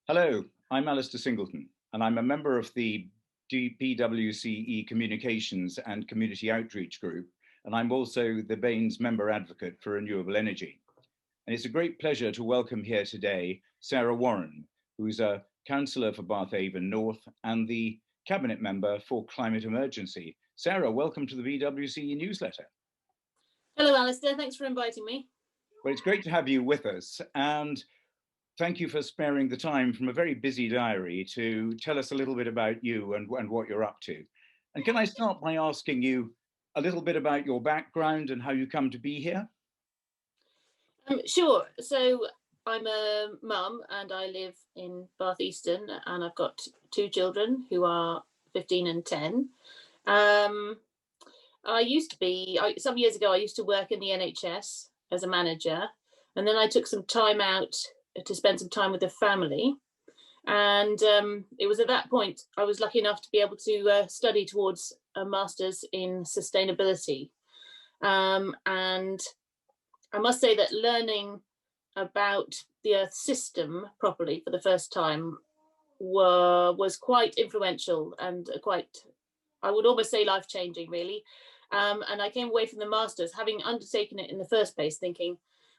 Hello, I'm Alastair Singleton, and I'm a member of the BWCE Communications and Community Outreach Group, and I'm also the BANES member advocate for renewable energy. And it's a great pleasure to welcome here today Sarah Warren, who's a councillor for Bath North and the cabinet member for climate emergency. Sarah, welcome to the BWCE newsletter. Hello, Alastair. Thanks for inviting me. Well, it's great to have you with us. And thank you for sparing the time from a very busy diary to tell us a little bit about you and what you're up to. And can I start by asking you a little bit about your background and how you come to be here? Sure. So I'm a mum and I live in Bath Eastern, and I've got two children who are 15 and 10. Some years ago, I used to work in the NHS as a manager, and then I took some time out to spend some time with the family. And it was at that point I was lucky enough to be able to study towards a master's in sustainability. And I must say that learning about the Earth system properly for the first time was quite influential and I would almost say life-changing, really. And I came away from the master's having undertaken it in the first place, thinking,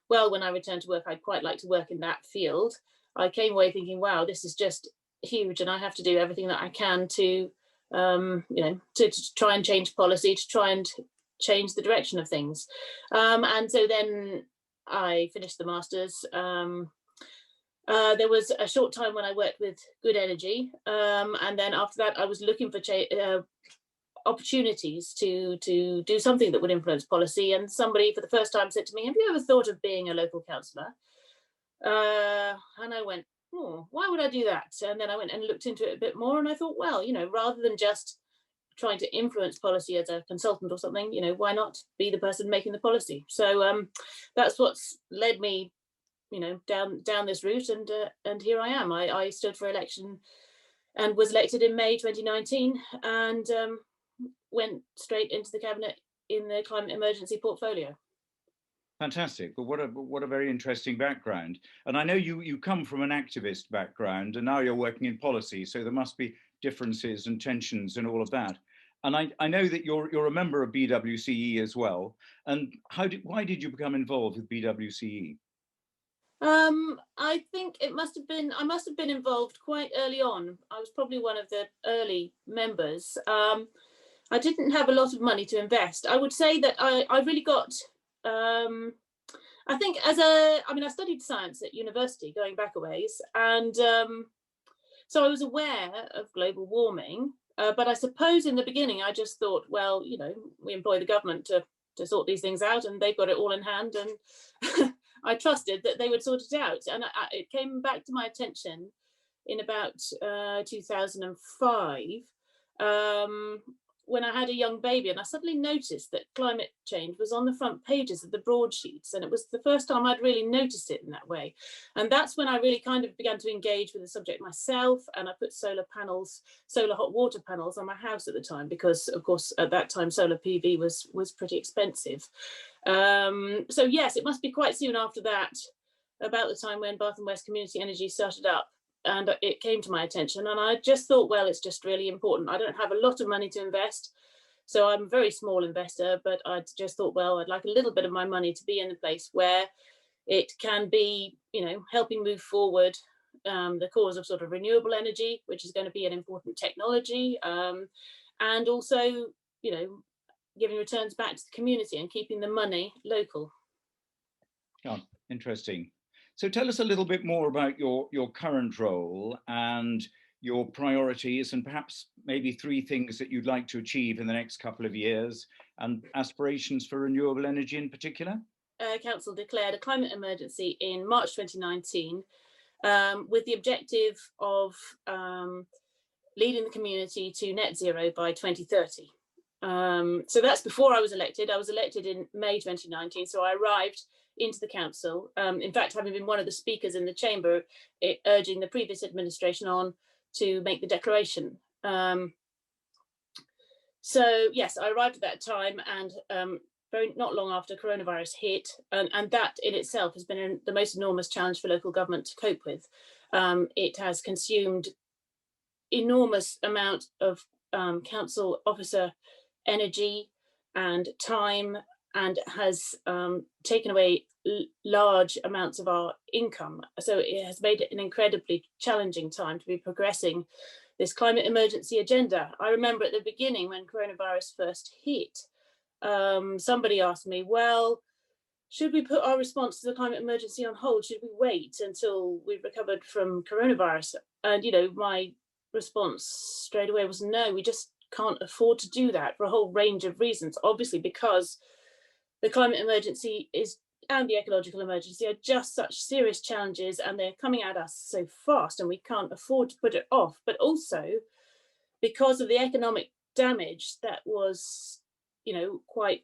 well, when I return to work, I'd quite like to work in that field. I came away thinking, wow, this is just huge, and I have to do everything that I can to, to try and change policy, to try and change the direction of things. And so then I finished the master's. There was a short time when I worked with Good Energy, and then after that, I was looking for opportunities to do something that would influence policy. And somebody for the first time said to me, have you ever thought of being a local councillor? And I went, oh, why would I do that? And then I went and looked into it a bit more, and I thought, well, rather than just trying to influence policy as a consultant or something, why not be the person making the policy? So that's what's led me, down this route, and here I am. I stood for election and was elected in May 2019, and went straight into the cabinet in the climate emergency portfolio. Fantastic. Well, what a very interesting background. And I know you come from an activist background, and now you're working in policy, so there must be differences and tensions and all of that. And I know that you're a member of BWCE as well. And why did you become involved with BWCE? I think I must have been involved quite early on. I was probably one of the early members. I didn't have a lot of money to invest. I would say that I really got, I think I studied science at university going back a ways. And so I was aware of global warming. But I suppose in the beginning, I just thought, well, we employ the government to sort these things out, and they've got it all in hand. And I trusted that they would sort it out. And it came back to my attention in about 2005, when I had a young baby, and I suddenly noticed that climate change was on the front pages of the broadsheets. And it was the first time I'd really noticed it in that way. And that's when I really kind of began to engage with the subject myself. And I put solar hot water panels on my house at the time, because of course, at that time, solar PV was pretty expensive. So yes, it must be quite soon after that, about the time when Bath and West Community Energy started up. And it came to my attention, and I just thought, well, it's just really important. I don't have a lot of money to invest, so I'm a very small investor, but I just thought, well, I'd like a little bit of my money to be in a place where it can be, helping move forward the cause of sort of renewable energy, which is going to be an important technology, and also, giving returns back to the community and keeping the money local. Oh, interesting. So tell us a little bit more about your current role and your priorities, and perhaps maybe 3 things that you'd like to achieve in the next couple of years, and aspirations for renewable energy in particular. Council declared a climate emergency in March 2019 with the objective of leading the community to net zero by 2030. So that's before I was elected. I was elected in May 2019, so I arrived into the council, in fact, having been one of the speakers in the chamber, urging the previous administration on to make the declaration. So yes, I arrived at that time, and not long after coronavirus hit, and that in itself has been the most enormous challenge for local government to cope with. It has consumed enormous amount of council officer energy and time, and has taken away large amounts of our income. So it has made it an incredibly challenging time to be progressing this climate emergency agenda. I remember at the beginning when coronavirus first hit, somebody asked me, well, should we put our response to the climate emergency on hold? Should we wait until we've recovered from coronavirus? And, you know, my response straight away was no, we just can't afford to do that for a whole range of reasons. Obviously, because the climate emergency and the ecological emergency are just such serious challenges, and they're coming at us so fast, and we can't afford to put it off. But also because of the economic damage that was, you know, quite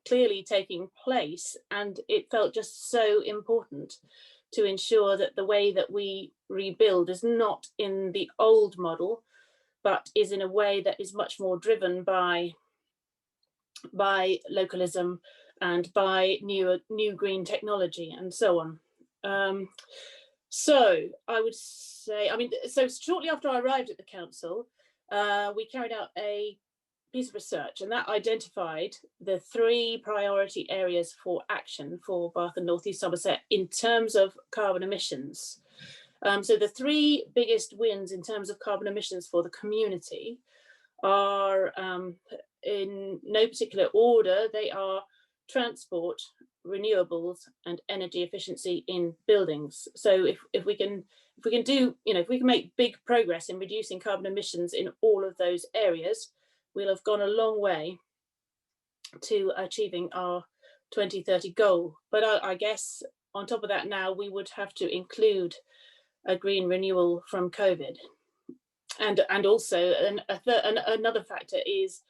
clearly taking place, and it felt just so important to ensure that the way that we rebuild is not in the old model, but is in a way that is much more driven by localism and by new green technology and so on. So I would say, I mean, so shortly after I arrived at the council, we carried out a piece of research, and that identified the 3 priority areas for action for Bath and North East Somerset in terms of carbon emissions. So the 3 biggest wins in terms of carbon emissions for the community are, in no particular order, they are transport, renewables, and energy efficiency in buildings. So if we can do, you know, if we can make big progress in reducing carbon emissions in all of those areas, we'll have gone a long way to achieving our 2030 goal. But I guess on top of that, now we would have to include a green renewal from COVID. And also another factor is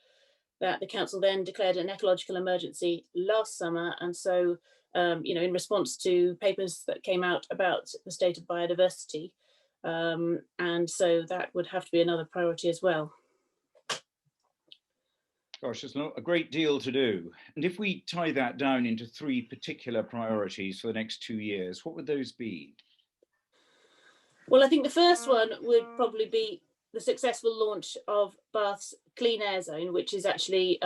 that the council then declared an ecological emergency last summer. And so, you know, in response to papers that came out about the state of biodiversity. And so that would have to be another priority as well. Gosh, there's a great deal to do. And if we tie that down into 3 particular priorities for the next 2 years, what would those be? Well, I think the first one would probably be the successful launch of Bath's Clean Air Zone, which is actually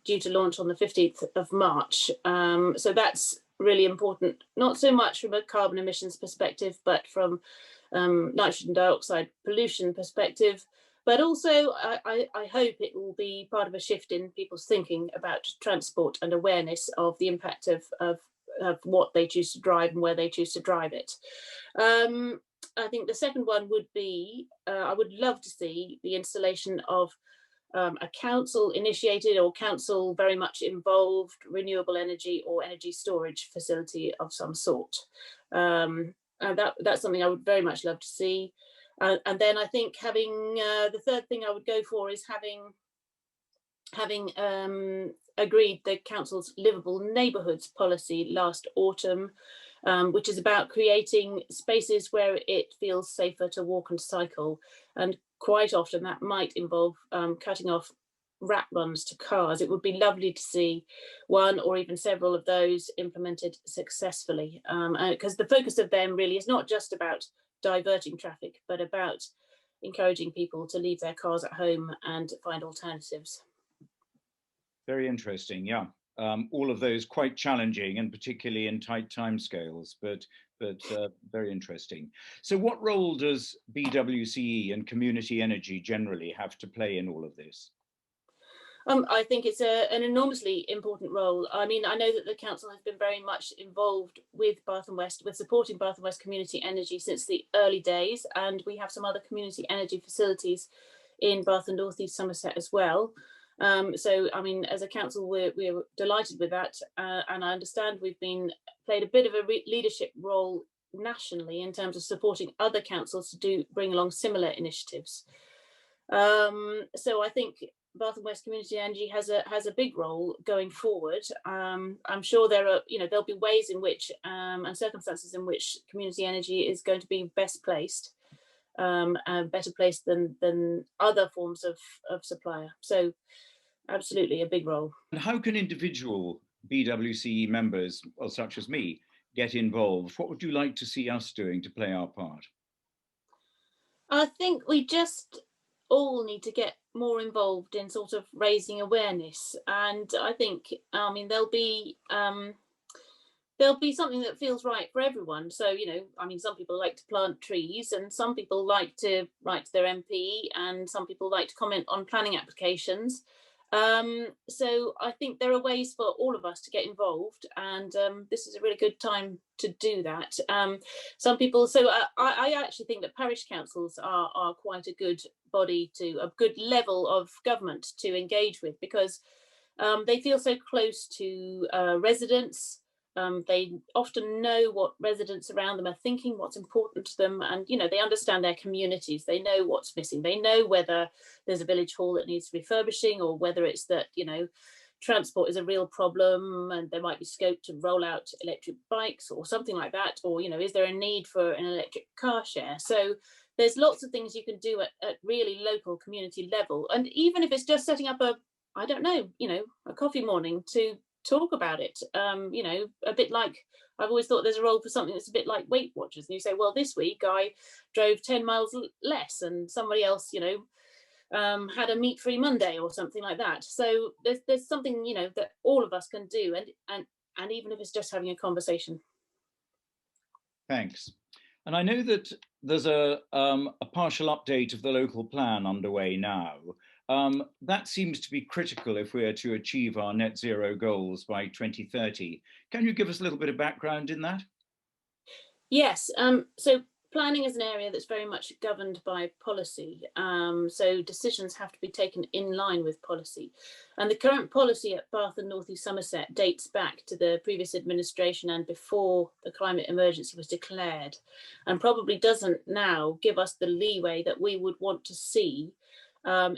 due to launch on the 15th of March. So that's really important, not so much from a carbon emissions perspective, but from nitrogen dioxide pollution perspective. But also, I hope it will be part of a shift in people's thinking about transport and awareness of the impact of what they choose to drive and where they choose to drive it. I think the second one would be, I would love to see the installation of a council initiated or council very much involved renewable energy or energy storage facility of some sort. That's something I would very much love to see. And then I think having, the third thing I would go for is having agreed the council's livable neighbourhoods policy last autumn, which is about creating spaces where it feels safer to walk and cycle. And quite often that might involve cutting off rat runs to cars. It would be lovely to see one or even several of those implemented successfully, because the focus of them really is not just about diverting traffic, but about encouraging people to leave their cars at home and find alternatives. Very interesting, yeah. All of those quite challenging, and particularly in tight timescales, but very interesting. So what role does BWCE and community energy generally have to play in all of this? I think it's an enormously important role. I mean, I know that the council has been very much involved with Bath and West, with supporting Bath and West community energy since the early days, and we have some other community energy facilities in Bath and North East Somerset as well. So, I mean, as a council, we're delighted with that, and I understand we've played a bit of a leadership role nationally in terms of supporting other councils to bring along similar initiatives. So I think Bath and West Community Energy has a big role going forward. I'm sure there'll be ways in which and circumstances in which community energy is going to be best placed, and better placed than other forms of supplier. So absolutely a big role. And how can individual BWCE members, well, such as me, get involved? What would you like to see us doing to play our part? I think we just all need to get more involved in sort of raising awareness, and I think, I mean, there'll be something that feels right for everyone. So, you know, I mean, some people like to plant trees, and some people like to write to their MP, and some people like to comment on planning applications. So I think there are ways for all of us to get involved, and this is a really good time to do that. Some people, so I actually think that parish councils are quite a good body, to a good level of government to engage with, because they feel so close to residents. They often know what residents around them are thinking, what's important to them, and you know, they understand their communities. They know what's missing. They know whether there's a village hall that needs refurbishing, or whether it's that, you know, transport is a real problem and there might be scope to roll out electric bikes or something like that, or you know, is there a need for an electric car share? So there's lots of things you can do at really local community level, and even if it's just setting up a, I don't know, you know, a coffee morning to talk about it. You know, a bit like, I've always thought there's a role for something that's a bit like Weight Watchers. And you say, well, this week I drove 10 miles less, and somebody else, you know, had a meat-free Monday or something like that. So there's something, you know, that all of us can do, and even if it's just having a conversation. Thanks. And I know that there's a partial update of the local plan underway now. That seems to be critical if we are to achieve our net zero goals by 2030. Can you give us a little bit of background in that? Yes, so planning is an area that's very much governed by policy. So decisions have to be taken in line with policy. And the current policy at Bath and North East Somerset dates back to the previous administration and before the climate emergency was declared, and probably doesn't now give us the leeway that we would want to see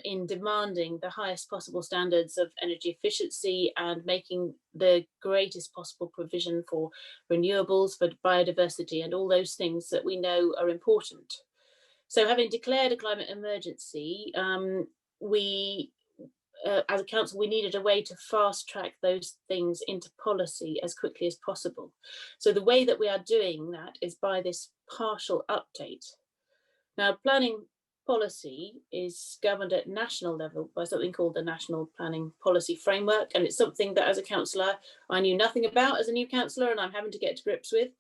in demanding the highest possible standards of energy efficiency and making the greatest possible provision for renewables, for biodiversity, and all those things that we know are important. So having declared a climate emergency, we as a council, we needed a way to fast track those things into policy as quickly as possible. So the way that we are doing that is by this partial update. Now, planning policy is governed at national level by something called the National Planning Policy Framework, and it's something that as a councillor I knew nothing about as a new councillor, and I'm having to get to grips with.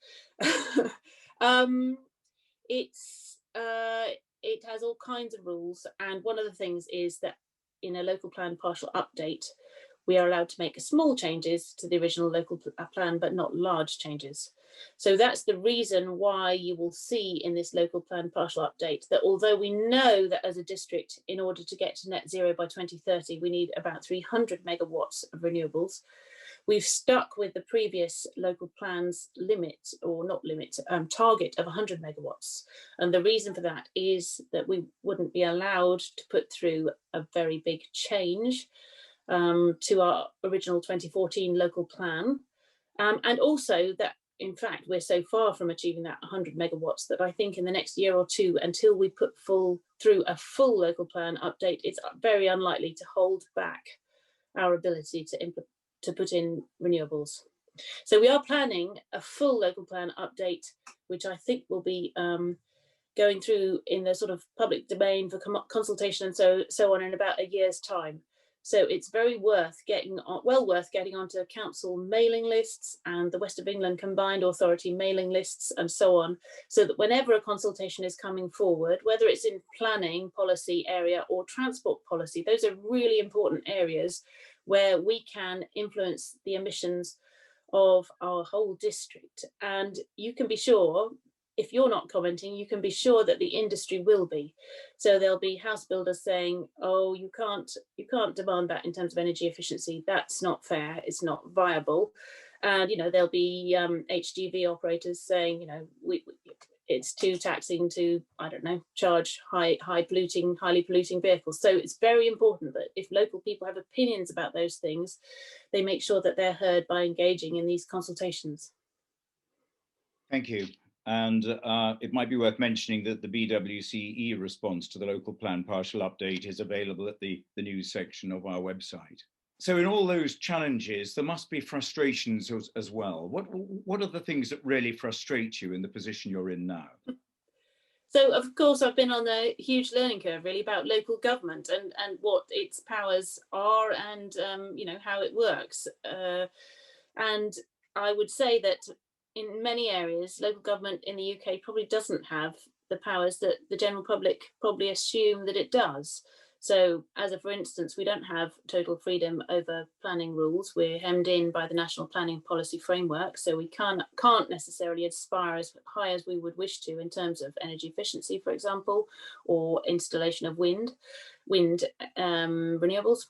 It has all kinds of rules, and one of the things is that in a local plan partial update, we are allowed to make small changes to the original local plan, but not large changes. So that's the reason why you will see in this local plan partial update that although we know that as a district, in order to get to net zero by 2030, we need about 300 megawatts of renewables, we've stuck with the previous local plan's limit, or not limit, target of 100 megawatts. And the reason for that is that we wouldn't be allowed to put through a very big change to our original 2014 local plan. And also that, in fact, we're so far from achieving that 100 megawatts that I think in the next year or two, until we put through a full local plan update, it's very unlikely to hold back our ability to put in renewables. So we are planning a full local plan update, which I think will be going through in the sort of public domain for consultation and so on in about a year's time. So it's very well worth getting onto council mailing lists and the West of England Combined Authority mailing lists and so on, so that whenever a consultation is coming forward, whether it's in planning policy area or transport policy, those are really important areas where we can influence the emissions of our whole district. And you can be sure, if you're not commenting, you can be sure that the industry will be. So there'll be house builders saying, oh, you can't demand that in terms of energy efficiency. That's not fair. It's not viable. And, you know, there'll be HGV operators saying, you know, it's too taxing to, I don't know, charge highly polluting vehicles. So it's very important that if local people have opinions about those things, they make sure that they're heard by engaging in these consultations. Thank you. And it might be worth mentioning that the BWCE response to the local plan partial update is available at the news section of our website. So in all those challenges, there must be frustrations as well. What are the things that really frustrate you in the position you're in now? So of course I've been on a huge learning curve really about local government and what its powers are and you know how it works. And I would say that in many areas, local government in the UK probably doesn't have the powers that the general public probably assume that it does. So, as a for instance, we don't have total freedom over planning rules. We're hemmed in by the National Planning Policy Framework, so we can't necessarily aspire as high as we would wish to in terms of energy efficiency, for example, or installation of wind renewables.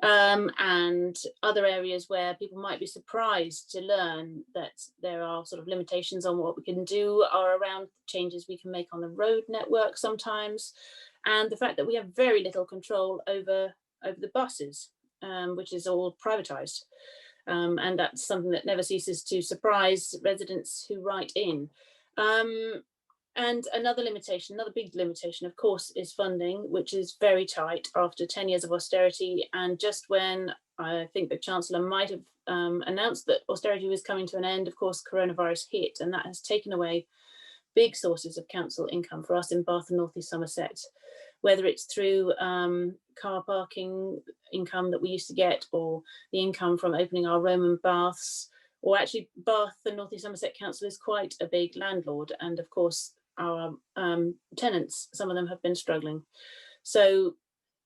And other areas where people might be surprised to learn that there are sort of limitations on what we can do are around changes we can make on the road network sometimes, and the fact that we have very little control over the buses, which is all privatized. And that's something that never ceases to surprise residents who write in. Um, and another limitation, another big limitation, of course, is funding, which is very tight after 10 years of austerity. And just when I think the Chancellor might have announced that austerity was coming to an end, of course, coronavirus hit, and that has taken away big sources of council income for us in Bath and North East Somerset, whether it's through car parking income that we used to get, or the income from opening our Roman baths, or actually Bath and North East Somerset Council is quite a big landlord, and of course our tenants, some of them have been struggling. So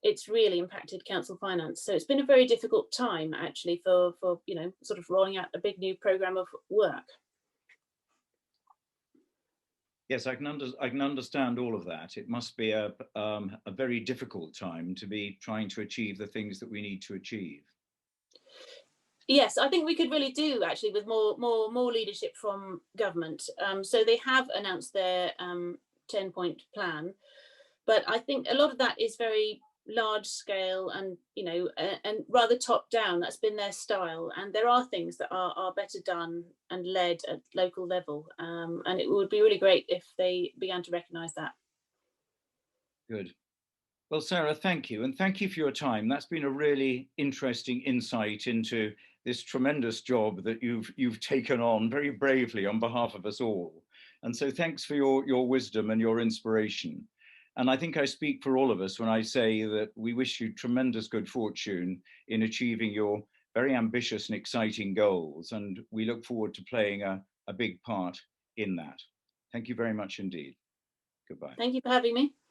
it's really impacted council finance. So it's been a very difficult time actually for you know, sort of rolling out a big new programme of work. Yes, I can understand all of that. It must be a very difficult time to be trying to achieve the things that we need to achieve. Yes, I think we could really do actually with more leadership from government. So they have announced their 10-point plan, but I think a lot of that is very large scale and you know and rather top down. That's been their style, and there are things that are better done and led at local level, and it would be really great if they began to recognise that. Good. Well, Sarah, thank you. And thank you for your time. That's been a really interesting insight into this tremendous job that you've taken on very bravely on behalf of us all. And so thanks for your wisdom and your inspiration. And I think I speak for all of us when I say that we wish you tremendous good fortune in achieving your very ambitious and exciting goals. And we look forward to playing a big part in that. Thank you very much indeed. Goodbye. Thank you for having me.